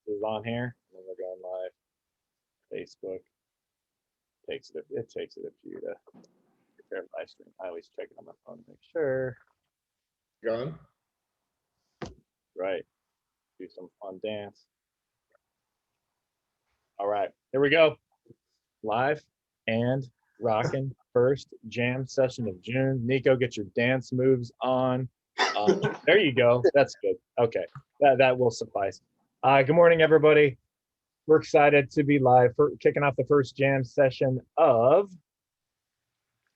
This is on here, and then we're going live. Facebook it takes it a few to prepare live stream. I always check it on my phone to make sure. Going? Right. Do some fun dance. All right, here we go. Live and rocking. First jam session of June. Niko, get your dance moves on. There you go. That's good. Okay, that will suffice. Good morning, everybody. We're excited to be live for kicking off the first jam session of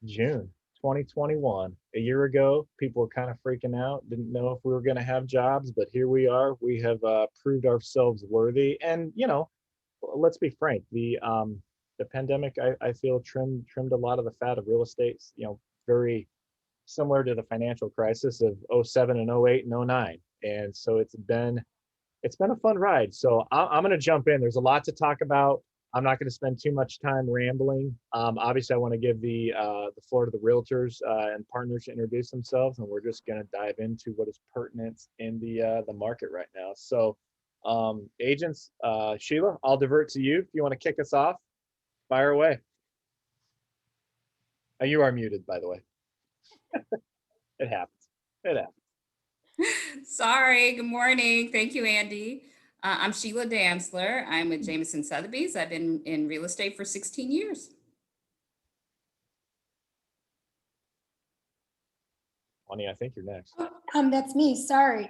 June 2021. A year ago, people were kind of freaking out, didn't know if we were going to have jobs, but here we are. We have proved ourselves worthy. And, you know, let's be frank, the pandemic, I feel trimmed a lot of the fat of real estate, you know, very similar to the financial crisis of 07 and 08 and 09. And so it's been a fun ride. So I'm going to jump in. There's a lot to talk about. I'm not going to spend too much time rambling. Obviously, I want to give the floor to the realtors and partners to introduce themselves, and we're just going to dive into what is pertinent in the market right now. So, agents, Sheila, I'll divert to you if you want to kick us off. Fire away. You are muted, by the way. It happens. It happens. Sorry. Good morning. Thank you, Andy. I'm Sheila Dantzler. I'm with Jameson Sotheby's. I've been in real estate for 16 years. Juany, I think you're next. That's me. Sorry.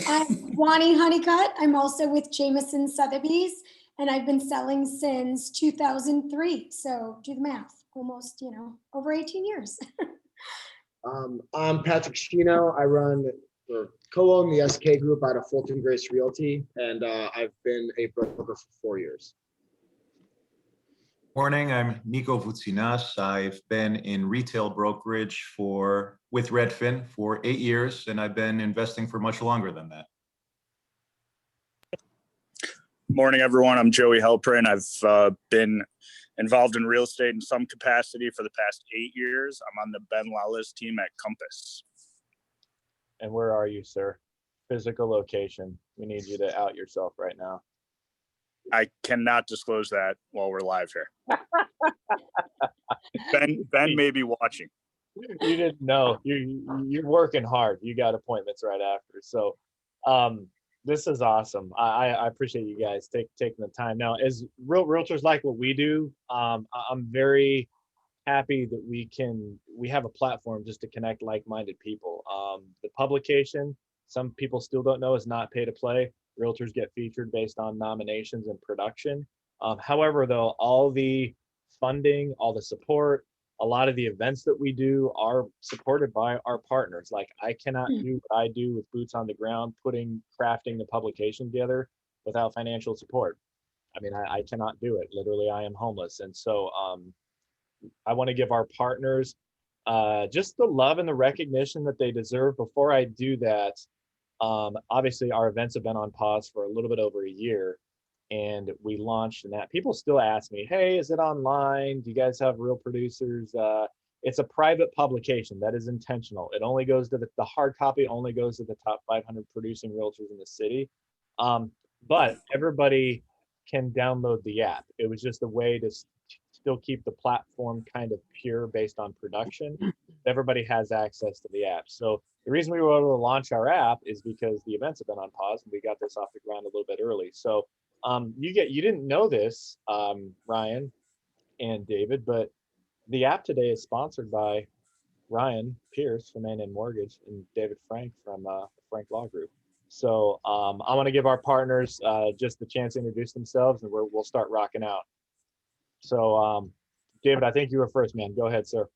I'm Juany Honeycutt. I'm also with Jameson Sotheby's, and I've been selling since 2003. So do the math. Almost, over 18 years. I'm Patrick Shino. I run or co-own the SK Group out of Fulton Grace Realty, and I've been a broker for 4 years. Morning, I'm Niko Voutsinas. I've been in retail brokerage with Redfin for 8 years, and I've been investing for much longer than that. Morning, everyone. I'm Joey Halperin. I've been involved in real estate in some capacity for the past 8 years. I'm on the Ben Lawless team at Compass. And where are you, sir? Physical location. We need you to out yourself right now. I cannot disclose that while we're live here. Ben may be watching. You didn't know. You're working hard. You got appointments right after. So this is awesome. I appreciate you guys taking the time. Now, as realtors like what we do, I'm very happy that we have a platform just to connect like-minded people. The publication, some people still don't know, is not pay to play. Realtors get featured based on nominations and production. However, though, all the funding, all the support, a lot of the events that we do are supported by our partners. Like, I cannot do what I do with boots on the ground, crafting the publication together without financial support. I mean, I cannot do it. Literally, I am homeless. And so I want to give our partners just the love and the recognition that they deserve. Before I do that, obviously our events have been on pause for a little bit over a year, and we launched, and that people still ask me, hey, is it online? Do you guys have real producers? It's a private publication. That is intentional. It only goes to the hard copy only goes to the top 500 producing realtors in the city. But everybody can download the app. It was just a way to still keep the platform kind of pure based on production. Everybody has access to the app. So the reason we were able to launch our app is because the events have been on pause, and we got this off the ground a little bit early. So you didn't know this, Ryan and David, but the app today is sponsored by Ryan Pierce from A&M Mortgage and David Frank from Frank Law Group. So I want to give our partners just the chance to introduce themselves, and we'll start rocking out. So David, I think you were first, man. Go ahead, sir.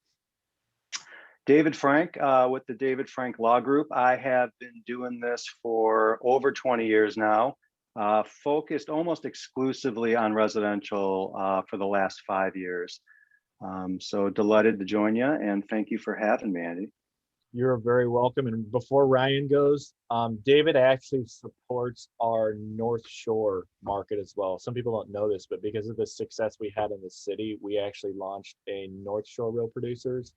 David Frank with the David Frank Law Group. I have been doing this for over 20 years now, focused almost exclusively on residential for the last 5 years. So delighted to join you, and thank you for having me, Andy. You're very welcome. And before Ryan goes, David actually supports our North Shore market as well. Some people don't know this, but because of the success we had in the city, we actually launched a North Shore Real Producers.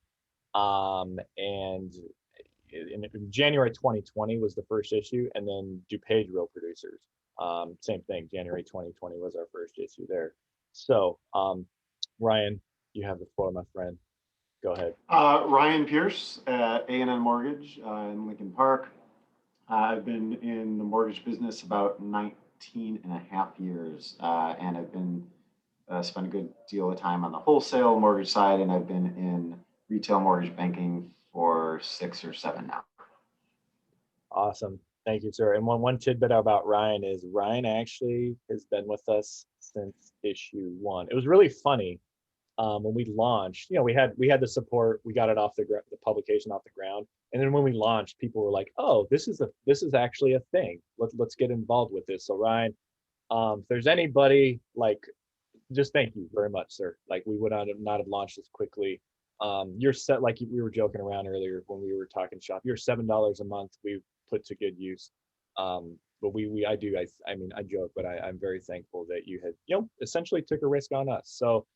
And in January 2020 was the first issue, and then DuPage Real Producers. Same thing, January 2020 was our first issue there. So, Ryan, you have the floor, my friend. Go ahead. Ryan Pierce at A&N Mortgage in Lincoln Park. I've been in the mortgage business about 19 and a half years, and I've been spent a good deal of time on the wholesale mortgage side, and I've been in retail mortgage banking for 6 or 7 now. Awesome. Thank you, sir. And one tidbit about Ryan is Ryan actually has been with us since issue 1. It was really funny when we launched. You know, we had the support, we got it off the publication off the ground, and then when we launched, people were like, "Oh, this is actually a thing. Let's get involved with this." So Ryan, if there's anybody, like, just thank you very much, sir. Like, we would not have launched this quickly. You're set, like we were joking around earlier when we were talking shop. You're $7 a month. We put to good use. But I mean, I joke, but I'm very thankful that you had, essentially took a risk on us. So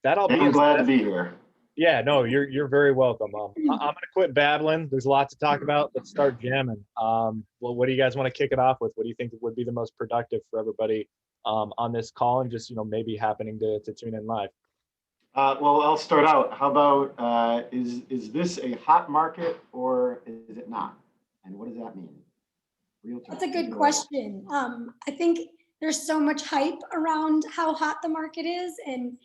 that'll be. I'm glad to be here. Yeah, no, you're very welcome. I'm gonna quit babbling. There's a lot to talk about. Let's start jamming. Well, what do you guys want to kick it off with? What do you think would be the most productive for everybody on this call, and just maybe happening to tune in live? Well, I'll start out. How about is this a hot market or is it not? And what does that mean? Realtor. That's a good question. I think there's so much hype around how hot the market is, and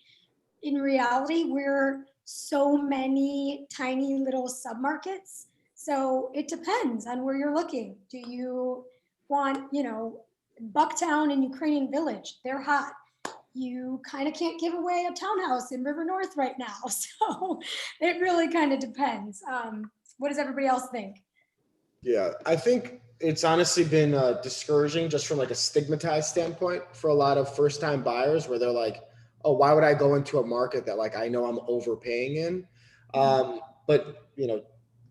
in reality, we're so many tiny little submarkets. So it depends on where you're looking. Do you want, Bucktown and Ukrainian Village? They're hot. You kind of can't give away a townhouse in River North right now. So it really kind of depends. What does everybody else think? Yeah, I think it's honestly been discouraging just from like a stigmatized standpoint for a lot of first-time buyers, where they're like, "Oh, why would I go into a market that like I know I'm overpaying in?" But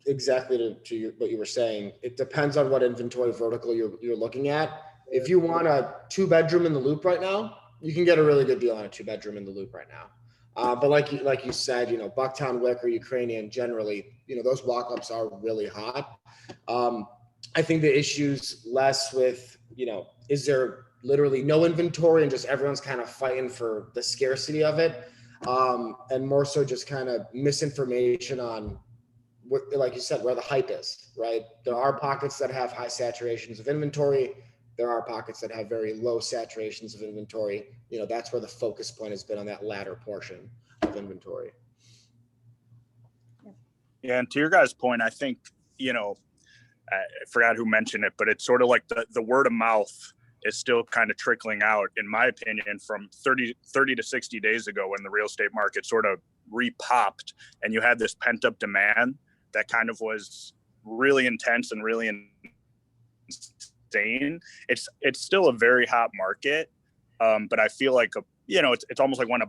exactly to what you were saying, it depends on what inventory vertical you're looking at. If you want a 2-bedroom in the Loop right now, you can get a really good deal on a 2-bedroom in the Loop right now. But like you said, Bucktown, Wick, or Ukrainian, generally, those walk-ups are really hot. I think the issue's less with, is there literally no inventory and just everyone's kind of fighting for the scarcity of it, and more so just kind of misinformation on what, like you said, where the hype is, right? There are pockets that have high saturations of inventory. There are pockets that have very low saturations of inventory. That's where the focus point has been, on that latter portion of inventory. Yeah, and to your guys' point, I think, I forgot who mentioned it, but it's sort of like the word of mouth is still kind of trickling out, in my opinion, from 30 to 60 days ago, when the real estate market sort of repopped and you had this pent up demand that kind of was really intense and really insane. It's still a very hot market, but I feel like it's almost like when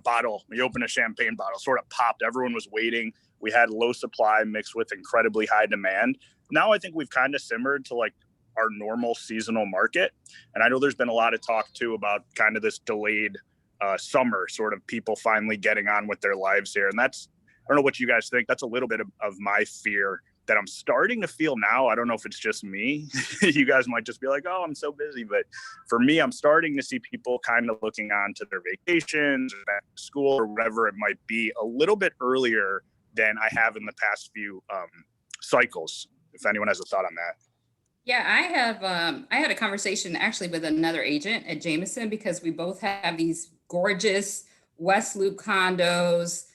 you open a champagne bottle, sort of popped. Everyone was waiting. We had low supply mixed with incredibly high demand. Now I think we've kind of simmered to like our normal seasonal market. And I know there's been a lot of talk too about kind of this delayed summer, sort of people finally getting on with their lives here. And I don't know what you guys think. That's a little bit of my fear that I'm starting to feel now. I don't know if it's just me. You guys might just be like, "Oh, I'm so busy." But for me, I'm starting to see people kind of looking on to their vacations or back to school or whatever it might be a little bit earlier than I have in the past few cycles. If anyone has a thought on that. Yeah, I had a conversation actually with another agent at Jameson, because we both have these gorgeous West Loop condos,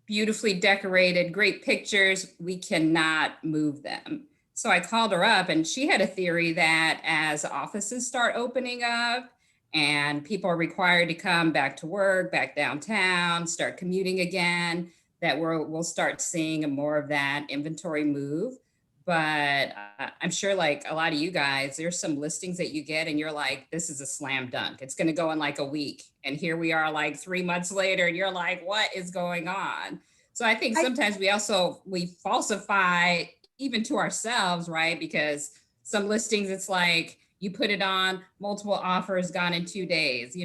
beautifully decorated, great pictures. We cannot move them. So I called her up, and she had a theory that as offices start opening up and people are required to come back to work, back downtown, start commuting again, that we'll start seeing more of that inventory move. But I'm sure, like a lot of you guys, there's some listings that you get and you're like, this is a slam dunk. It's going to go in like a week. And here we are like 3 months later and you're like, what is going on? So I think sometimes we falsify even to ourselves, right? Because some listings, it's like you put it on, multiple offers gone in 2 days.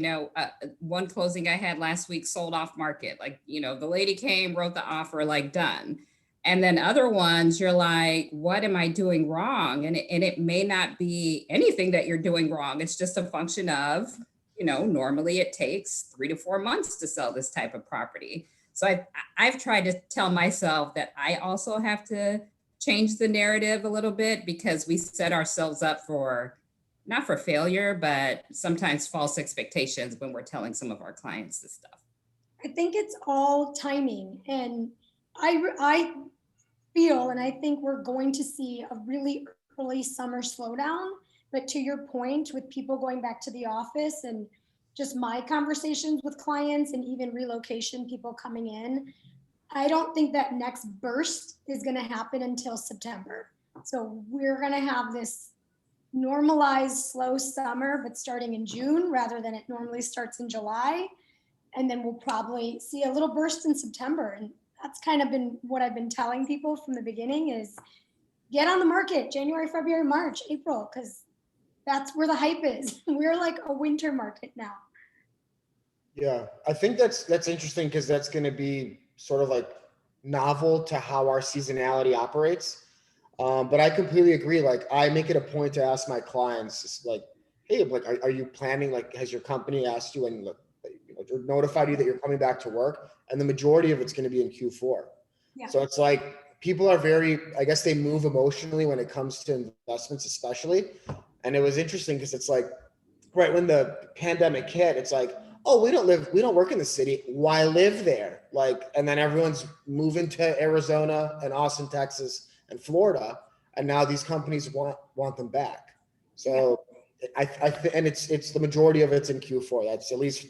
One closing I had last week sold off market. Like, the lady came, wrote the offer, like done. And then other ones, you're like, what am I doing wrong? And it may not be anything that you're doing wrong. It's just a function of, normally it takes 3 to 4 months to sell this type of property. So I've tried to tell myself that I also have to change the narrative a little bit, because we set ourselves up for, not for failure, but sometimes false expectations when we're telling some of our clients this stuff. I think it's all timing. And I feel, and I think we're going to see a really early summer slowdown. But to your point, with people going back to the office and just my conversations with clients and even relocation people coming in, I don't think that next burst is going to happen until September. So we're going to have this normalized slow summer, but starting in June rather than it normally starts in July. And then we'll probably see a little burst in September. And that's kind of been what I've been telling people from the beginning is get on the market January, February, March, April, because that's where the hype is. We're like a winter market now. Yeah, I think that's interesting because that's going to be sort of like novel to how our seasonality operates. But I completely agree. Like I make it a point to ask my clients, like, hey, like, are you planning, like, has your company asked you and notified you that you're coming back to work? And the majority of it's going to be in Q4. Yeah. So it's like people are very, I guess they move emotionally when it comes to investments, especially. And it was interesting because it's like, right when the pandemic hit, it's like, oh, we don't work in the city. Why live there? Like, and then everyone's moving to Arizona and Austin, Texas and Florida. And now these companies want them back. So and it's the majority of it's in Q4.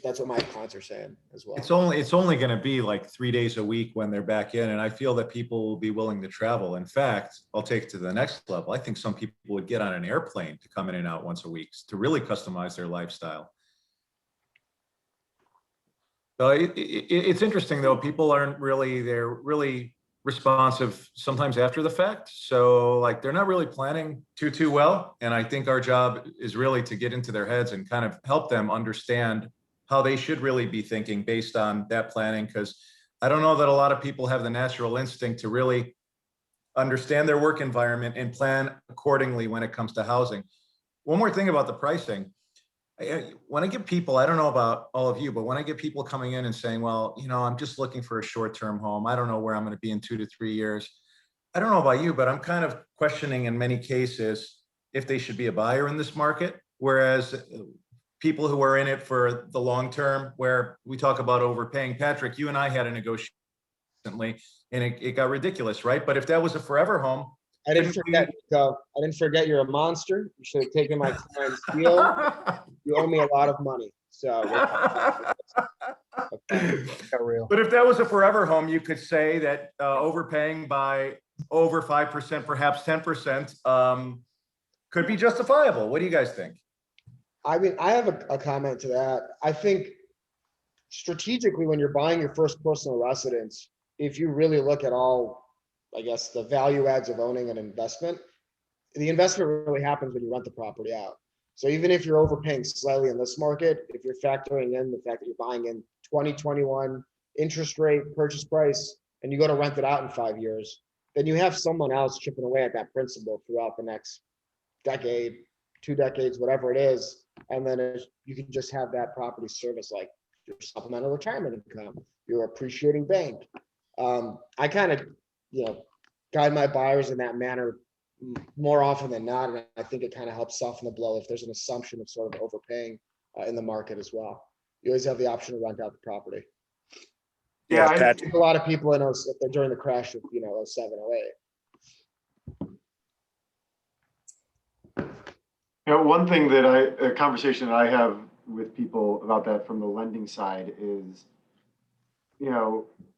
That's what my clients are saying as well. It's only going to be like 3 days a week when they're back in. And I feel that people will be willing to travel. In fact, I'll take it to the next level. I think some people would get on an airplane to come in and out once a week to really customize their lifestyle. So it's interesting though. People aren't really, they're really responsive sometimes after the fact. So like they're not really planning too well. And I think our job is really to get into their heads and kind of help them understand how they should really be thinking based on that planning. Because I don't know that a lot of people have the natural instinct to really understand their work environment and plan accordingly when it comes to housing. One more thing about the pricing. When I get people, I don't know about all of you, but when I get people coming in and saying, well, I'm just looking for a short-term home. I don't know where I'm going to be in 2 to 3 years. I don't know about you, but I'm kind of questioning in many cases if they should be a buyer in this market. Whereas people who are in it for the long term, where we talk about overpaying. Patrick, you and I had a negotiation recently and it got ridiculous, right? But if that was a forever home, I didn't forget, Niko. I didn't forget you're a monster. You should have taken my client's deal. You owe me a lot of money. So but if that was a forever home, you could say that overpaying by over 5%, perhaps 10%, could be justifiable. What do you guys think? I mean, I have a comment to that. I think strategically, when you're buying your first personal residence, if you really look at all, I guess, the value adds of owning an investment, the investment really happens when you rent the property out. So even if you're overpaying slightly in this market, if you're factoring in the fact that you're buying in 2021 interest rate, purchase price, and you go to rent it out in 5 years, then you have someone else chipping away at that principal throughout the next decade, 2 decades, whatever it is. And then you can just have that property service like your supplemental retirement income, your appreciating bank. I kind of, guide my buyers in that manner more often than not. And I think it kind of helps soften the blow if there's an assumption of sort of overpaying in the market as well. You always have the option to rent out the property. Yeah, I think a lot of people during the crash of 07, 08. One thing that a conversation that I have with people about that from the lending side is,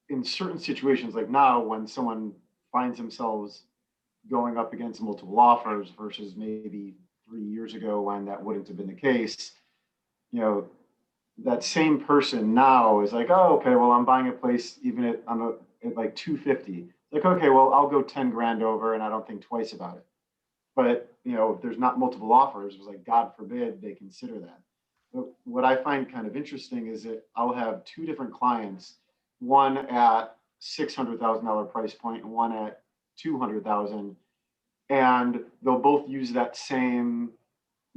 in certain situations like now, when someone finds themselves going up against multiple offers versus maybe 3 years ago when that wouldn't have been the case, that same person now is like, oh, okay, well, I'm buying a place even at like 250. Like, okay, well, I'll go 10 grand over and I don't think twice about it. But, if there's not multiple offers, it was like, God forbid they consider that. But what I find kind of interesting is that I'll have 2 different clients, one at $600,000 price point and one at 200,000, and they'll both use that same,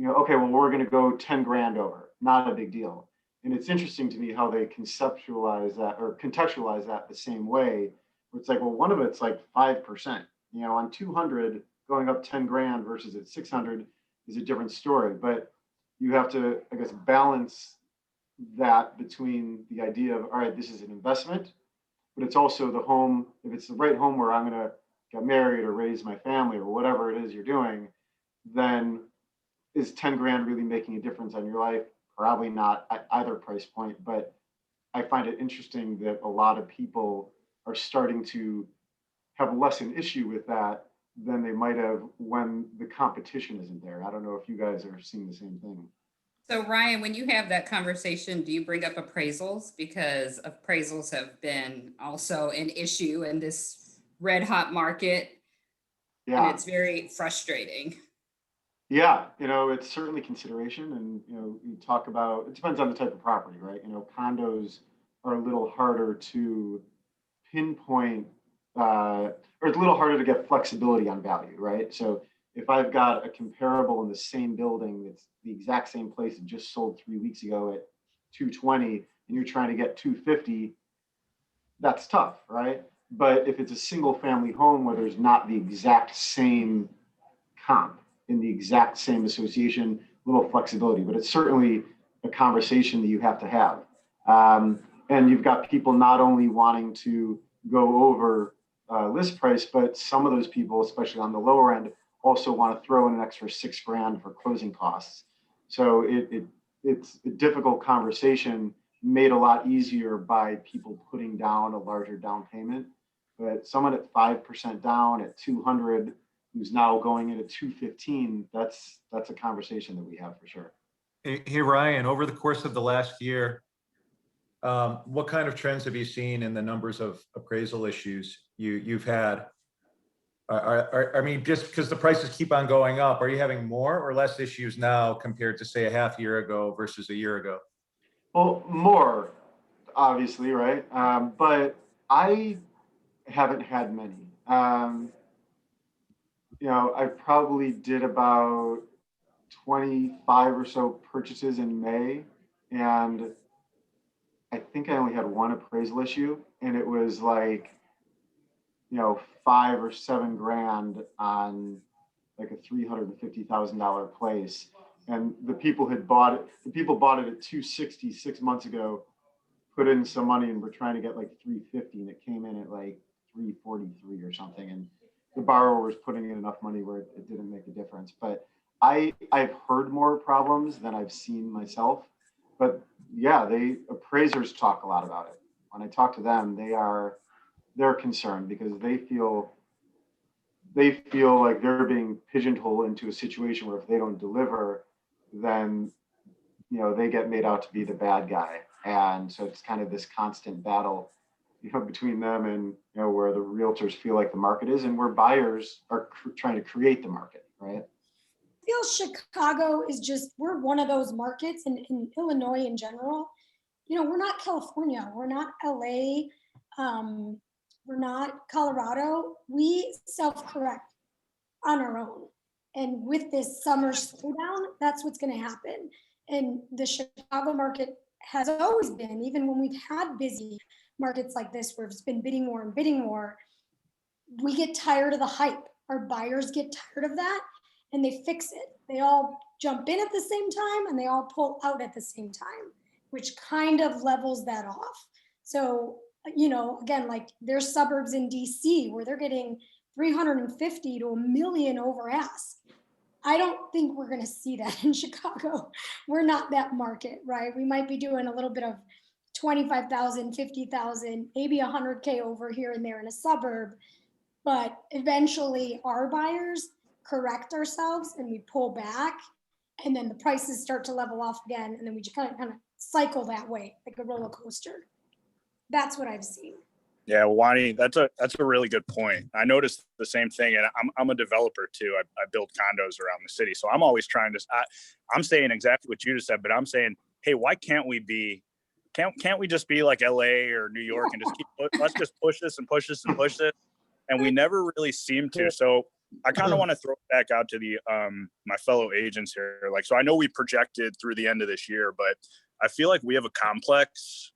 okay, well, we're going to go 10 grand over, not a big deal. And it's interesting to me how they conceptualize that or contextualize that the same way. Where it's like, well, one of it's like 5%, on 200 going up 10 grand versus at 600 is a different story. But you have to, I guess, balance that between the idea of, all right, this is an investment, but it's also the home. If it's the right home where I'm going to get married or raise my family or whatever it is you're doing, then is 10 grand really making a difference on your life? Probably not at either price point, but I find it interesting that a lot of people are starting to have less an issue with that than they might have when the competition isn't there. I don't know if you guys are seeing the same thing. So Ryan, when you have that conversation, do you bring up appraisals? Because appraisals have been also an issue in this red hot market. Yeah. And it's very frustrating. Yeah, it's certainly consideration. And, you talk about, it depends on the type of property, right? Condos are a little harder to pinpoint, or it's a little harder to get flexibility on value, right? So if I've got a comparable in the same building, that's the exact same place that just sold 3 weeks ago at 220, and you're trying to get 250, that's tough, right? But if it's a single family home where there's not the exact same comp in the exact same association, little flexibility, but it's certainly a conversation that you have to have. And you've got people not only wanting to go over list price, but some of those people, especially on the lower end, also want to throw in an extra 6 grand for closing costs. So it's a difficult conversation made a lot easier by people putting down a larger down payment. But someone at 5% down at 200 who's now going in at 215, that's a conversation that we have for sure. Hey, Ryan, over the course of the last year, what kind of trends have you seen in the numbers of appraisal issues you've had? I mean, just because the prices keep on going up, are you having more or less issues now compared to, say, a half year ago versus a year ago? Well, more, obviously, right? But I haven't had many. I probably did about 25 or so purchases in May, and I think I only had one appraisal issue, and it was like, 5 or 7 grand on like a $350,000 place. And the people bought it at 260 6 months ago, put in some money and were trying to get like 350, and it came in at like 343 or something. And the borrower was putting in enough money where it didn't make a difference. But I've heard more problems than I've seen myself. But yeah, appraisers talk a lot about it. When I talk to them, they're concerned because they feel like they're being pigeonholed into a situation where if they don't deliver, then they get made out to be the bad guy. And so it's kind of this constant battle between them and where the realtors feel like the market is and where buyers are trying to create the market, right? I feel Chicago is we're one of those markets, and in Illinois in general, we're not California, we're not LA, we're not Colorado. We self-correct on our own. And with this summer slowdown, that's what's going to happen. And the Chicago market has always been, even when we've had busy markets like this, where it's been bidding war and bidding war, we get tired of the hype. Our buyers get tired of that, and they fix it. They all jump in at the same time, and they all pull out at the same time, which kind of levels that off. So, again, like there's suburbs in DC where they're getting 350 to $1 million over ask. I don't think we're going to see that in Chicago. We're not that market, right? We might be doing a little bit of 25,000, 50,000, maybe 100K over here and there in a suburb. But eventually our buyers correct ourselves and we pull back, and then the prices start to level off again. And then we just kind of cycle that way, like a roller coaster. That's what I've seen. Yeah, Juany, that's a really good point. I noticed the same thing, and I'm a developer too. I build condos around the city, so I'm always trying to. I'm saying exactly what you just said, but I'm saying, hey, why can't we be can't we just be like LA or New York and just let's just push this and push this and push this? And we never really seem to. So I kind of want to throw it back out to the my fellow agents here. Like, so I know we projected through the end of this year, but I feel like we have a complex.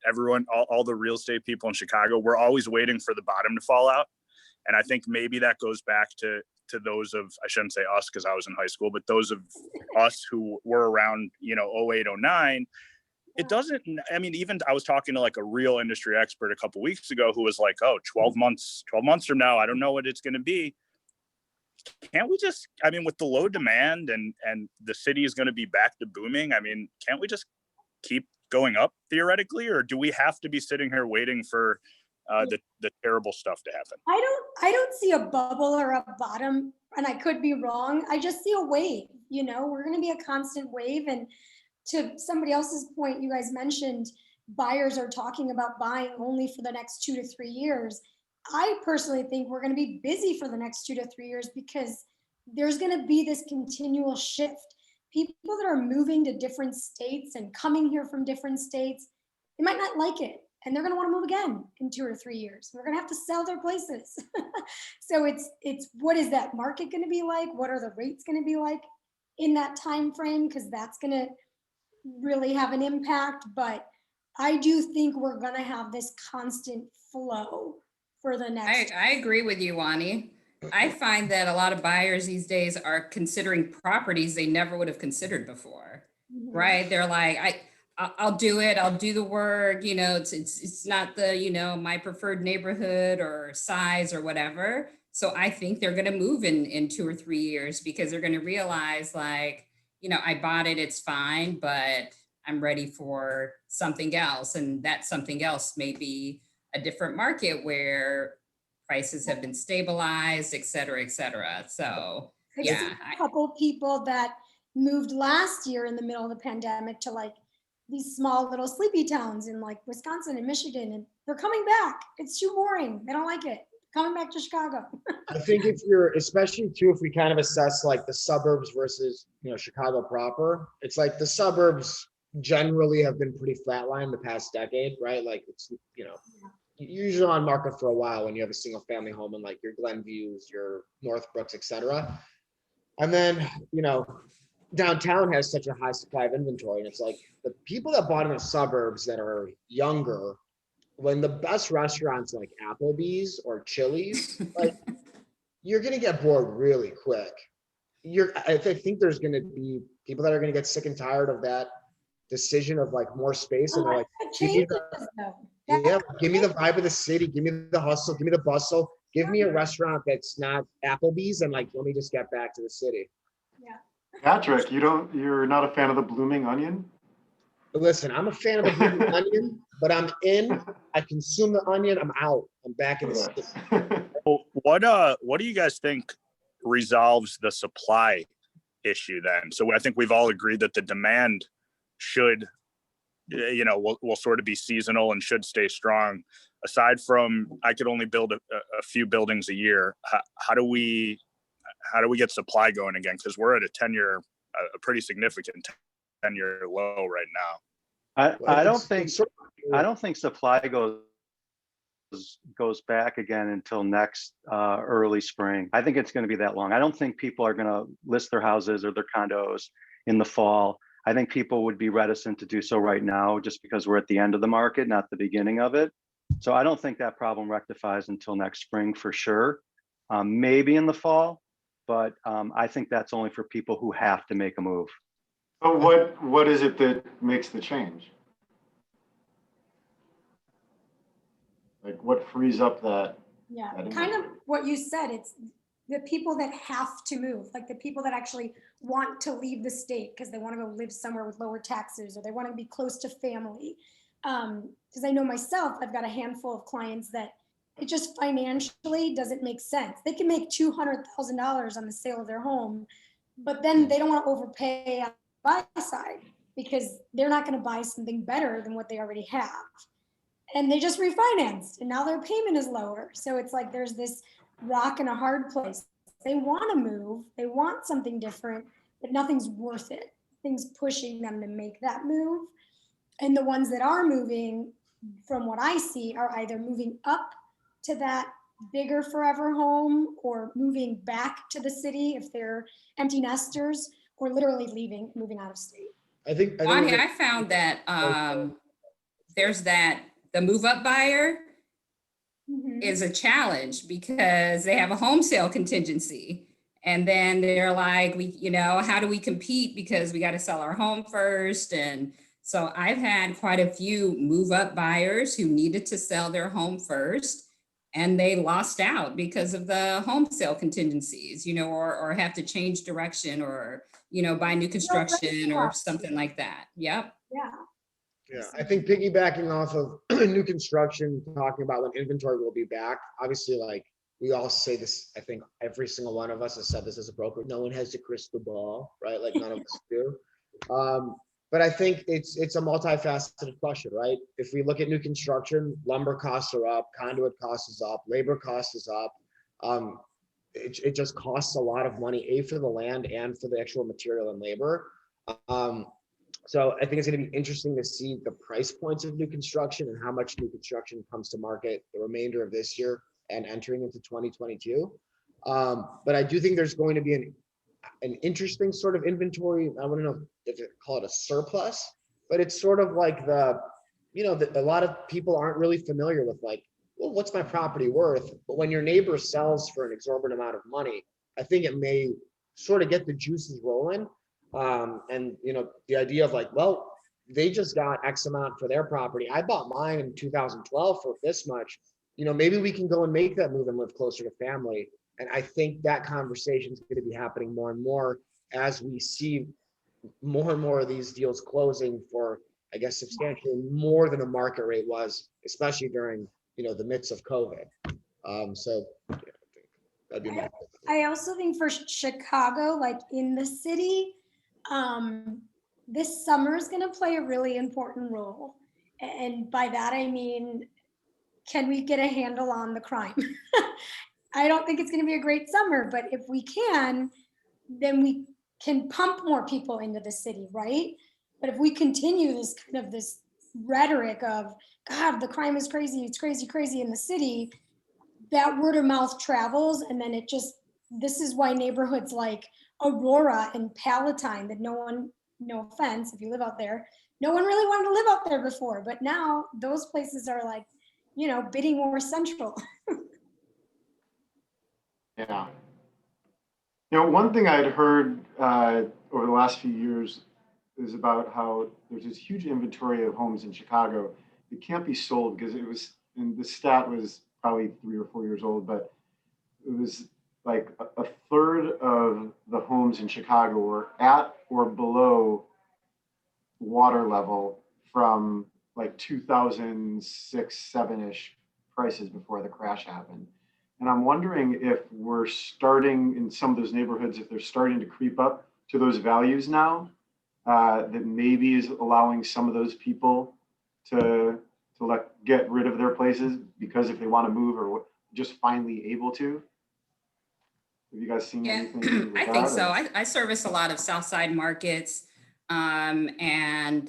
Everyone, all the real estate people in Chicago, we're always waiting for the bottom to fall out. And I think maybe that goes back to those of, I shouldn't say us because I was in high school, but those of us who were around, 08, 09. It doesn't, I mean, even I was talking to like a real industry expert a couple of weeks ago who was like, oh, 12 months from now, I don't know what it's going to be. Can't we just, I mean, with the low demand and the city is going to be back to booming. I mean, can't we just keep going up theoretically, or do we have to be sitting here waiting for the terrible stuff to happen? I don't see a bubble or a bottom, and I could be wrong. I just see a wave, we're going to be a constant wave. And to somebody else's point, you guys mentioned buyers are talking about buying only for the next 2 to 3 years. I personally think we're going to be busy for the next 2 to 3 years because there's going to be this continual shift. People that are moving to different states and coming here from different states, they might not like it and they're going to want to move again in 2 or 3 years. We're going to have to sell their places. So it's what is that market going to be like? What are the rates going to be like in that time frame? Because that's going to really have an impact. But I do think we're going to have this constant flow for the next. I agree with you, Juany. I find that a lot of buyers these days are considering properties they never would have considered before, right? They're like, I'll do it. I'll do the work. It's not the, my preferred neighborhood or size or whatever. So I think they're going to move in 2 or 3 years because they're going to realize like, I bought it, it's fine, but I'm ready for something else. And that something else may be a different market where prices have been stabilized, et cetera, et cetera. So I've seen a couple people that moved last year in the middle of the pandemic to like these small little sleepy towns in like Wisconsin and Michigan, and they're coming back. It's too boring. They don't like it. Coming back to Chicago. I think especially too, if we kind of assess like the suburbs versus, Chicago proper, it's like the suburbs generally have been pretty flatline the past decade, right? Like it's, you're usually on market for a while when you have a single family home in like your Glenviews, your Northbrooks, et cetera. And then, downtown has such a high supply of inventory. And it's like the people that bought in the suburbs that are younger, when the best restaurants like Applebee's or Chili's, like you're going to get bored really quick. I think there's going to be people that are going to get sick and tired of that decision of like more space. And they're like, give me the vibe of the city. Give me the hustle. Give me the bustle. Give me a restaurant that's not Applebee's. And like, let me just get back to the city. Yeah. Patrick, you're not a fan of the blooming onion? But listen, I'm a fan of the blooming onion, but I'm in. I consume the onion. I'm out. I'm back in the city. Well, what do you guys think resolves the supply issue then? So I think we've all agreed that the demand should, will sort of be seasonal and should stay strong. Aside from, I could only build a few buildings a year. How do we get supply going again? Because we're at a pretty significant 10-year low right now. I don't think supply goes back again until next early spring. I think it's going to be that long. I don't think people are going to list their houses or their condos in the fall. I think people would be reticent to do so right now just because we're at the end of the market, not the beginning of it. So I don't think that problem rectifies until next spring for sure. Maybe in the fall, but I think that's only for people who have to make a move. But what is it that makes the change? Like what frees up that? Yeah, kind of what you said. It's the people that have to move, like the people that actually want to leave the state because they want to go live somewhere with lower taxes or they want to be close to family. Because I know myself, I've got a handful of clients that it just financially doesn't make sense. They can make $200,000 on the sale of their home, but then they don't want to overpay on the buy side because they're not going to buy something better than what they already have. And they just refinanced and now their payment is lower. So it's like there's this rock and a hard place. They want to move, they want something different, but nothing's worth it. Things pushing them to make that move. And the ones that are moving, from what I see, are either moving up to that bigger forever home or moving back to the city if they're empty nesters, or literally leaving, moving out of state. I think Juany, I found that there's the move up buyer is a challenge because they have a home sale contingency. And then they're like, how do we compete? Because we got to sell our home first. And so I've had quite a few move up buyers who needed to sell their home first, and they lost out because of the home sale contingencies, or have to change direction, or, buy new construction or something like that. Yep. Yeah. Yeah, I think piggybacking off of new construction, talking about when inventory will be back, obviously, like we all say this, I think every single one of us has said this as a broker. No one has a crystal ball, right? Like none of us do. But I think it's a multifaceted question, right? If we look at new construction, lumber costs are up, conduit cost is up, labor cost is up. It just costs a lot of money, for the land and for the actual material and labor. So I think it's going to be interesting to see the price points of new construction and how much new construction comes to market the remainder of this year and entering into 2022. But I do think there's going to be an interesting sort of inventory. I wouldn't know if you call it a surplus, but it's sort of like a lot of people aren't really familiar with, like, well, what's my property worth? But when your neighbor sells for an exorbitant amount of money, I think it may sort of get the juices rolling. And the idea of like, well, they just got X amount for their property. I bought mine in 2012 for this much. Maybe we can go and make that move and live closer to family. And I think that conversation is going to be happening more and more as we see more and more of these deals closing for, I guess, substantially more than a market rate was, especially during, the midst of COVID. So yeah, I think that'd be my opinion. I also think for Chicago, like in the city, this summer is going to play a really important role. And by that, I mean, can we get a handle on the crime? I don't think it's going to be a great summer, but if we can, then we can pump more people into the city, right? But if we continue this rhetoric of, God, the crime is crazy, it's crazy, crazy in the city, that word of mouth travels, and then this is why neighborhoods like Aurora and Palatine, that no offense if you live out there, no one really wanted to live out there before, but now those places are like, bidding more central. Yeah. One thing I'd heard over the last few years is about how there's this huge inventory of homes in Chicago that can't be sold because and the stat was probably 3 or 4 years old, but it was like a third of the homes in Chicago were at or below water level from like 2006, 7-ish prices before the crash happened. And I'm wondering if we're starting in some of those neighborhoods, if they're starting to creep up to those values now, that maybe is allowing some of those people to get rid of their places because if they want to move or just finally able to. Have you guys seen anything? I think so. I service a lot of South Side markets. And,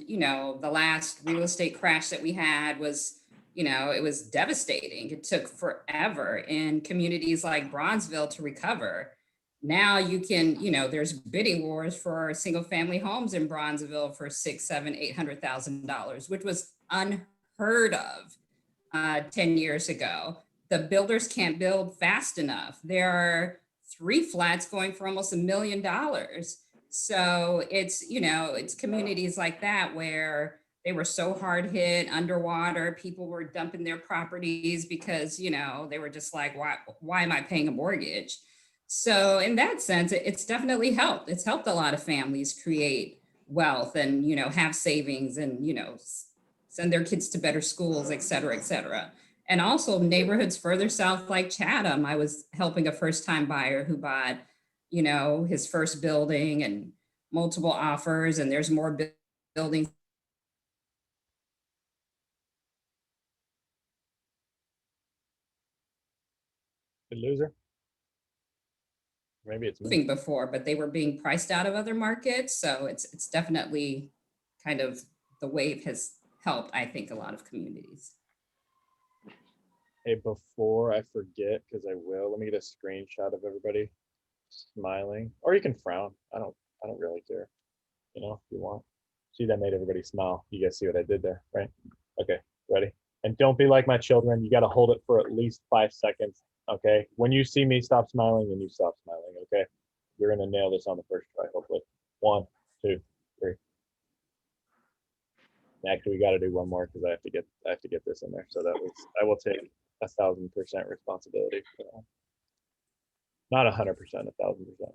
the last real estate crash that we had was, it was devastating. It took forever in communities like Bronzeville to recover. Now you can, there's bidding wars for single family homes in Bronzeville for $600,000, $700,000, $800,000, which was unheard of 10 years ago. The builders can't build fast enough. There are 3 flats going for almost $1 million. So it's communities like that where they were so hard hit, underwater, people were dumping their properties because, they were just like, why am I paying a mortgage? So in that sense, it's definitely helped. It's helped a lot of families create wealth and, have savings and, send their kids to better schools, et cetera, et cetera. And also neighborhoods further south like Chatham, I was helping a first-time buyer who bought, his first building and multiple offers, and there's more buildings. The loser. Maybe it's moving before, but they were being priced out of other markets. So it's definitely kind of the wave has helped, I think, a lot of communities. Hey, before I forget, because I will, let me get a screenshot of everybody smiling, or you can frown. I don't really care. You know, if you want. See, that made everybody smile. You guys see what I did there, right? Okay, ready? And don't be like my children. You got to hold it for at least 5 seconds. Okay. When you see me stop smiling, and you stop smiling. Okay. You're gonna nail this on the first try, hopefully. 1, 2, 3. Actually, we got to do one more because I have to get this in there. So that was, I will take 1,000% responsibility for that. Not 100%, 1,000%.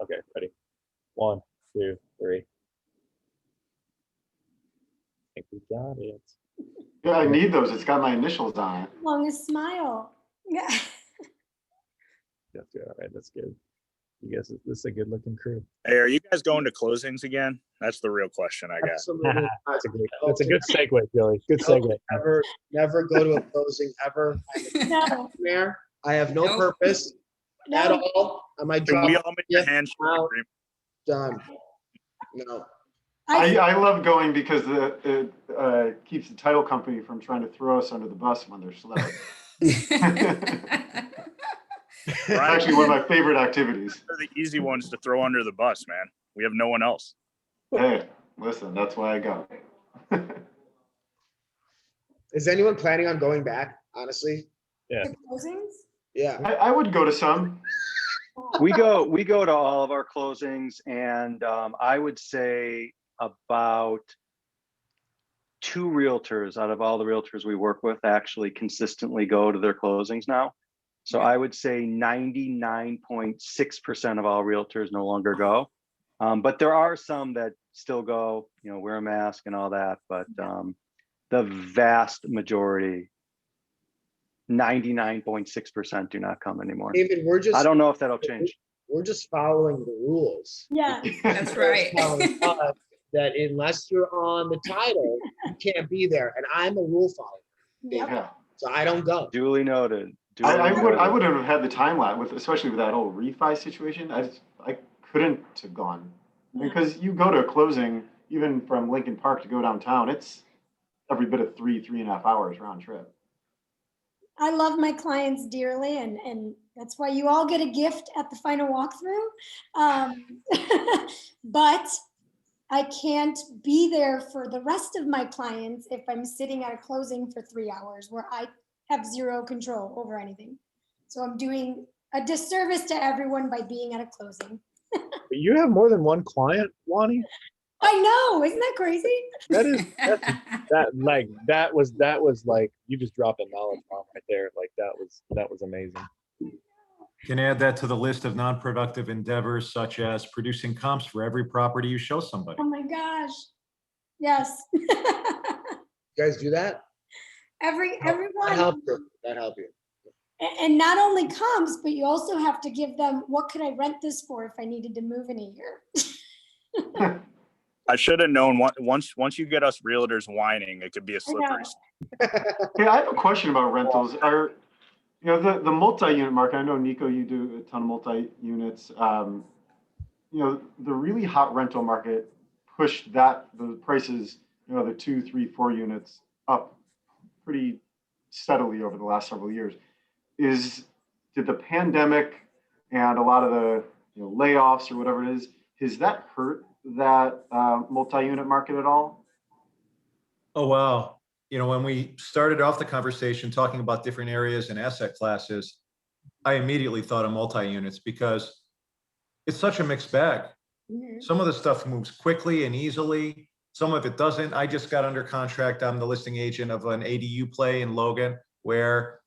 Okay, ready? 1, 2, 3. I think we got it. Yeah, I need those. It's got my initials on it. Longest smile. Yeah. That's good. All right, that's good. You guys, this is a good looking crew. Hey, are you guys going to closings again? That's the real question I got. Absolutely. That's a good segue, Billy. Good segue. Never go to a closing ever. No. I have no Nope. purpose at No. all. I might Can drop we all make Yeah. a handshake Wow. agreement? done. No. I love going because it keeps the title company from trying to throw us under the bus when they're slow. It's actually one of my favorite activities. They're the easy ones to throw under the bus, man. We have no one else. Hey, listen, that's why I go. Is anyone planning on going back, honestly? Yeah. The closings? Yeah. I would go to some. We go to all of our closings, and I would say about 2 realtors out of all the realtors we work with actually consistently go to their closings now. So I would say 99.6% of all realtors no longer go. But there are some that still go, you know, wear a mask and all that. But the vast majority, 99.6% do not come anymore. David, I don't know if that'll change. We're just following the rules. Yeah. That's right. Telling us that unless you're on the title, you can't be there. And I'm a rule follower, Yep. Yeah. so I don't go. Duly noted. I wouldn't have had the time lat with, especially with that whole refi situation. I couldn't have gone because you go to a closing, even from Lincoln Park to go downtown, it's every bit of 3.5 hours round trip. I love my clients dearly, and that's why you all get a gift at the final walkthrough. But I can't be there for the rest of my clients if I'm sitting at a closing for 3 hours where I have zero control over anything. So I'm doing a disservice to everyone by being at a closing. But you have more than one client, Juany? I know, isn't that crazy? That is that was like you just dropped a knowledge bomb right there. Like that was amazing. Can add that to the list of non-productive endeavors such as producing comps for every property you show somebody. Oh my gosh. Yes. You guys do that? Everyone. That helped you. That helped you. And not only comps, but you also have to give them, what could I rent this for if I needed to move in a year? I should have known once you get us realtors whining, it could be a slippery. Hey, I have a question about rentals. Are the multi-unit market? I know Niko, you do a ton of multi-units. The really hot rental market pushed the prices, the 2, 3, 4 units up pretty steadily over the last several years. Did the pandemic and a lot of the layoffs or whatever it is, has that hurt that multi-unit market at all? Oh, wow. When we started off the conversation talking about different areas and asset classes, I immediately thought of multi-units because it's such a mixed bag. Mhm. Some of the stuff moves quickly and easily. Some of it doesn't. I just got under contract. I'm the listing agent of an ADU play in Logan where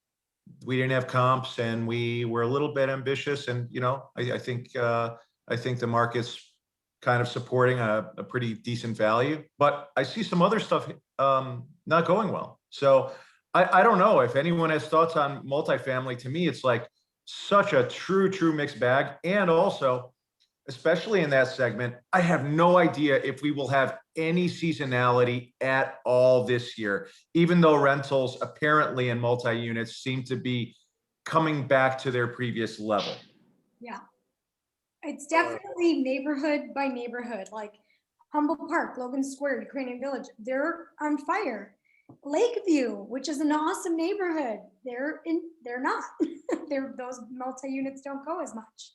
we didn't have comps and we were a little bit ambitious. And, I think the market's kind of supporting a pretty decent value, but I see some other stuff not going well. So I don't know if anyone has thoughts on multifamily. To me, it's like such a true mixed bag. And also, especially in that segment, I have no idea if we will have any seasonality at all this year, even though rentals apparently in multi-units seem to be coming back to their previous level. Yeah. It's definitely neighborhood by neighborhood, like Humboldt Park, Logan Square, Ukrainian Village, they're on fire. Lakeview, which is an awesome neighborhood. They're not. Those multi-units don't go as much.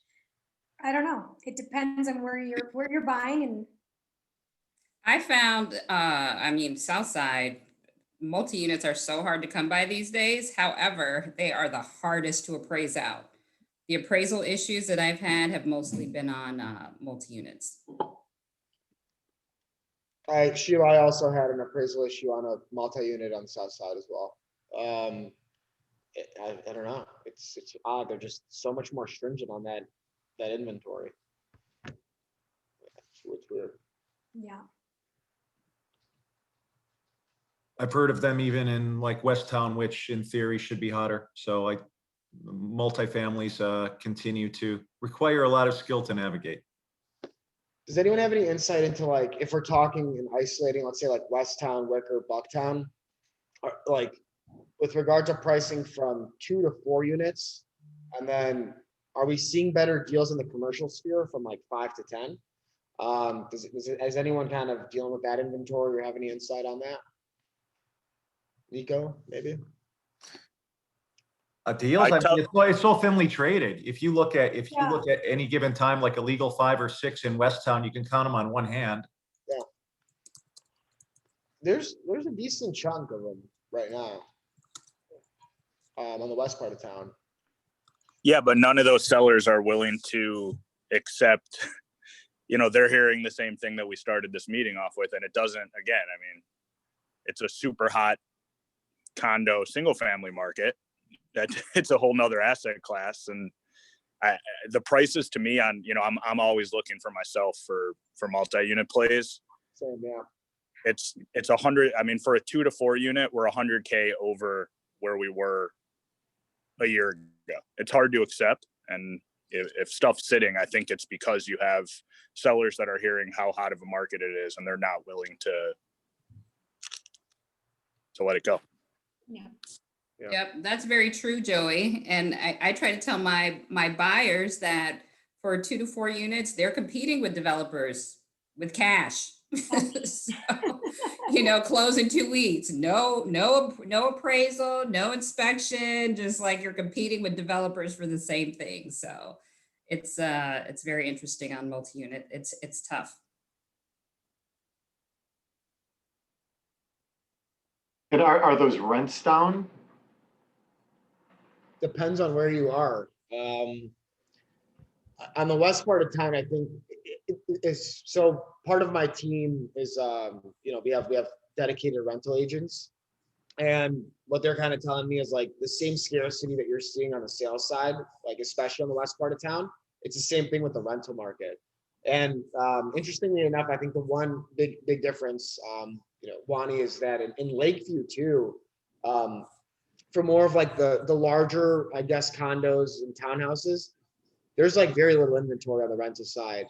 I don't know. It depends on where you're buying. And I found, I mean, Southside multi-units are so hard to come by these days. However, they are the hardest to appraise out. The appraisal issues that I've had have mostly been on multi-units. Sheila, I also had an appraisal issue on a multi-unit on the south side as well. I don't know. It's odd. They're just so much more stringent on that inventory. It's weird. yeah. I've heard of them even in like West Town, which in theory should be hotter. So like multifamilies continue to require a lot of skill to navigate. Does anyone have any insight into, like, if we're talking and isolating, let's say like West Town, Wicker, Bucktown, or like with regard to pricing from 2 to 4 units, and then are we seeing better deals in the commercial sphere from like 5 to 10? Is anyone kind of dealing with that inventory or have any insight on that? Niko, maybe? Deals, I mean, it's so thinly traded. If you look at any given time, like a legal 5 or 6 in West Town, you can count them on one hand. Yeah. There's a decent chunk of them right now on the west part of town. Yeah, but none of those sellers are willing to accept, they're hearing the same thing that we started this meeting off with, and it doesn't, again, I mean, it's a super hot condo single family market. That it's a whole nother asset class. And the prices to me on, I'm always looking for myself for multi-unit plays. Same, yeah. It's 100. I mean, for a 2 to 4 unit, we're 100K over where we were a year ago. It's hard to accept. And if stuff's sitting, I think it's because you have sellers that are hearing how hot of a market it is, and they're not willing to let it go. Yeah. Yeah. Yep, that's very true, Joey. And I try to tell my buyers that for 2 to 4 units, they're competing with developers with cash. So, close in 2 weeks. No appraisal, no inspection, just like you're competing with developers for the same thing. So it's very interesting on multi-unit. It's tough. And are those rents down? Depends on where you are. On the west part of town, I think is so part of my team is we have dedicated rental agents, and what they're kind of telling me is like the same scarcity that you're seeing on the sales side, like especially on the west part of town, it's the same thing with the rental market. And interestingly enough, I think the one big difference, Juany, is that in Lakeview too, for more of like the larger, I guess, condos and townhouses, there's like very little inventory on the rental side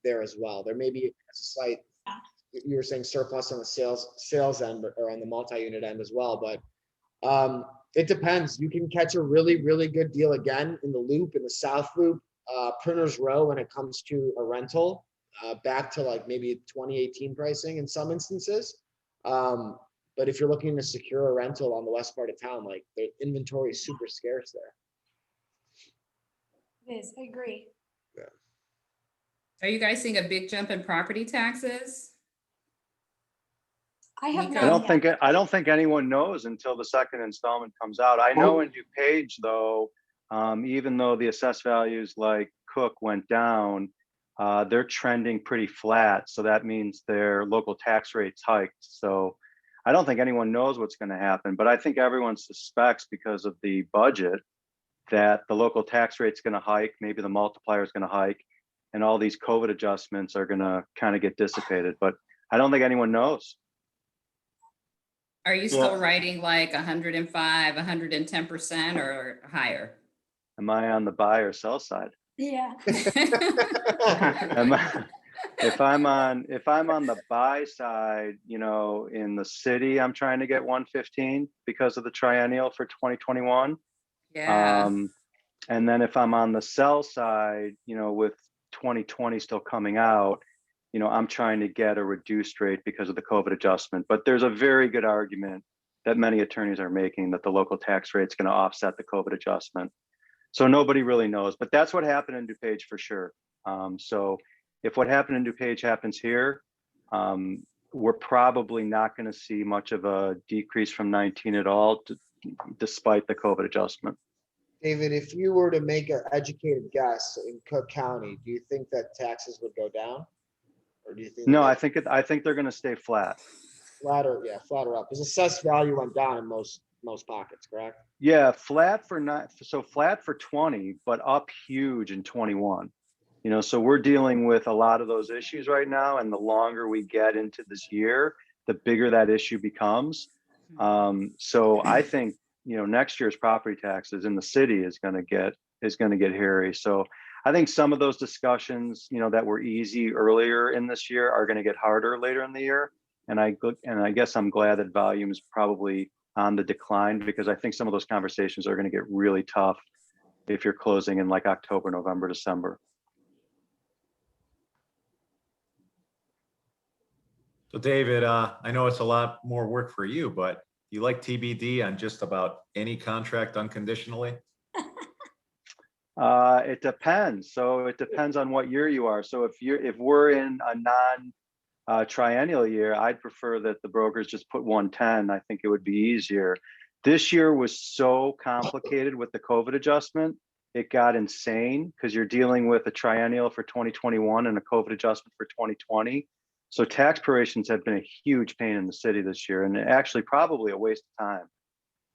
there as well. There may be a slight, you were saying, surplus on the sales end or on the multi-unit end as well, but it depends. You can catch a really, really good deal again in the Loop, in the South Loop, Printers Row when it comes to a rental, back to like maybe 2018 pricing in some instances. But if you're looking to secure a rental on the west part of town, like the inventory is super scarce there. It is. I agree. Yeah. Are you guys seeing a big jump in property taxes? I have Niko? I don't think anyone knows until the second installment comes out. I know in DuPage though, even though the assessed values like Cook went down, they're trending pretty flat. So that means their local tax rates hiked. So I don't think anyone knows what's going to happen, but I think everyone suspects because of the budget that the local tax rate's going to hike, maybe the multiplier is going to hike, and all these COVID adjustments are going to kind of get dissipated. But I don't think anyone knows. Are you still writing like 105, 110% or higher? Am I on the buy or sell side? Yeah. If I'm on the buy side, in the city, I'm trying to get 115 because of the triennial for 2021. Yeah. And then if I'm on the sell side, with 2020 still coming out, I'm trying to get a reduced rate because of the COVID adjustment. But there's a very good argument that many attorneys are making that the local tax rate is going to offset the COVID adjustment. So nobody really knows, but that's what happened in DuPage for sure. So if what happened in DuPage happens here, we're probably not going to see much of a decrease from 19 at all, despite the COVID adjustment. David, if you were to make an educated guess in Cook County, do you think that taxes would go down? Or do you think? No, I think they're going to stay flat. Flatter, yeah, flatter up. Because assessed value went down in most pockets, correct? Yeah, flat for 20, but up huge in 21. So we're dealing with a lot of those issues right now, and the longer we get into this year, the bigger that issue becomes. So I think next year's property taxes in the city is going to get hairy. So I think some of those discussions, that were easy earlier in this year are going to get harder later in the year. And I guess I'm glad that volume is probably on the decline, because I think some of those conversations are going to get really tough if you're closing in like October, November, December. So David, I know it's a lot more work for you, but you like TBD on just about any contract unconditionally? It depends. So it depends on what year you are. So if we're in a triennial year, I'd prefer that the brokers just put 110. I think it would be easier. This year was so complicated with the COVID adjustment. It got insane because you're dealing with a triennial for 2021 and a COVID adjustment for 2020. So tax preparations have been a huge pain in the city this year, and actually probably a waste of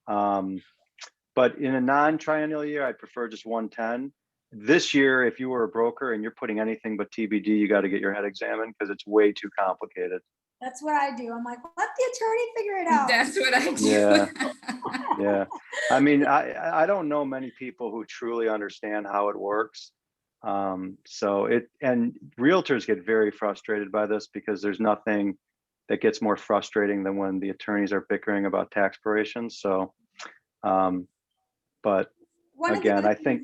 time. But in a non-triennial year, I'd prefer just 110. This year, if you were a broker and you're putting anything but TBD, you got to get your head examined because it's way too complicated. That's what I do. I'm like, let the attorney figure it out. That's what I do. Yeah. Yeah. I mean, I don't know many people who truly understand how it works. And realtors get very frustrated by this because there's nothing that gets more frustrating than when the attorneys are bickering about tax preparations. So, but again, I think